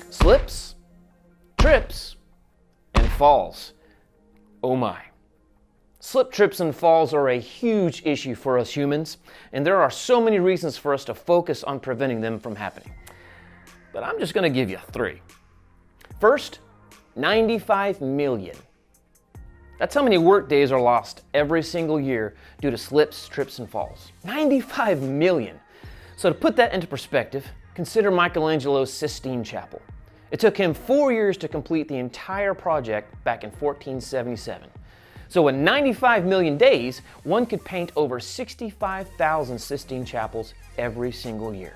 Slips, trips, and falls. Oh my. Slip, trips, and falls are a huge issue for us humans, and there are so many reasons for us to focus on preventing them from happening. But I'm just going to give you 3. First, 95 million. That's how many work days are lost every single year due to slips, trips, and falls. 95 million. So to put that into perspective, consider Michelangelo's Sistine Chapel. It took him 4 years to complete the entire project back in 1477. So in 95 million days, one could paint over 65,000 Sistine Chapels every single year.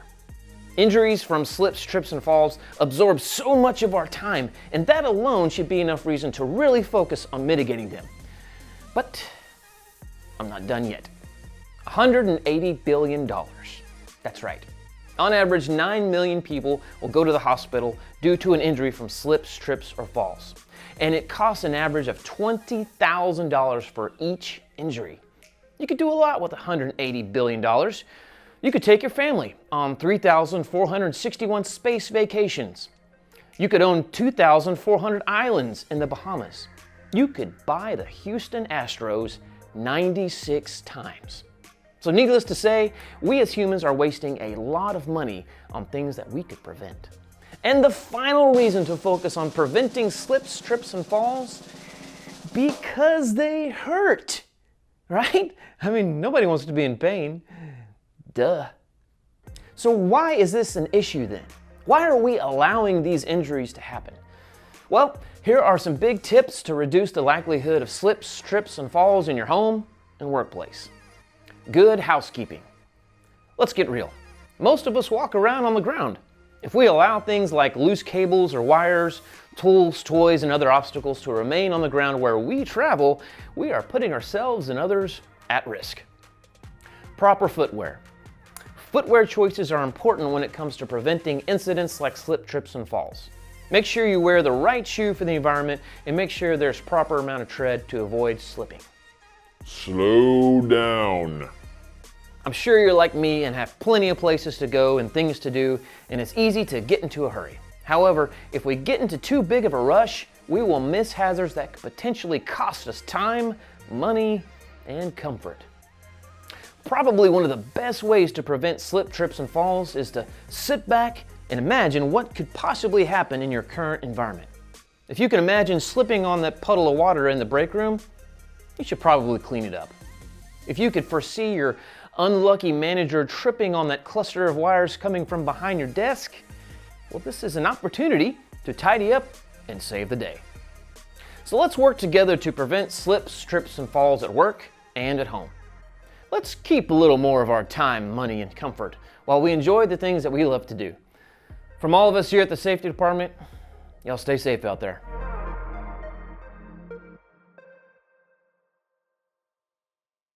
Injuries from slips, trips, and falls absorb so much of our time, and that alone should be enough reason to really focus on mitigating them. But I'm not done yet. $180 billion. That's right. On average, 9 million people will go to the hospital due to an injury from slips, trips, or falls. And it costs an average of $20,000 for each injury. You could do a lot with $180 billion. You could take your family on 3,461 space vacations. You could own 2,400 islands in the Bahamas. You could buy the Houston Astros 96 times. So needless to say, we as humans are wasting a lot of money on things that we could prevent. And the final reason to focus on preventing slips, trips, and falls, because they hurt, right? I mean, nobody wants to be in pain. Duh. So why is this an issue then? Why are we allowing these injuries to happen? Well, here are some big tips to reduce the likelihood of slips, trips, and falls in your home and workplace. Good housekeeping. Let's get real. Most of us walk around on the ground. If we allow things like loose cables or wires, tools, toys, and other obstacles to remain on the ground where we travel, we are putting ourselves and others at risk. Proper footwear. Footwear choices are important when it comes to preventing incidents like slip, trips, and falls. Make sure you wear the right shoe for the environment and make sure there's proper amount of tread to avoid slipping. Slow down. I'm sure you're like me and have plenty of places to go and things to do, and it's easy to get into a hurry. However, if we get into too big of a rush, we will miss hazards that could potentially cost us time, money, and comfort. Probably one of the best ways to prevent slip, trips, and falls is to sit back and imagine what could possibly happen in your current environment. If you can imagine slipping on that puddle of water in the break room, you should probably clean it up. If you could foresee your unlucky manager tripping on that cluster of wires coming from behind your desk, well, this is an opportunity to tidy up and save the day. So let's work together to prevent slips, trips, and falls at work and at home. Let's keep a little more of our time, money, and comfort while we enjoy the things that we love to do. From all of us here at the Safety Department, y'all stay safe out there.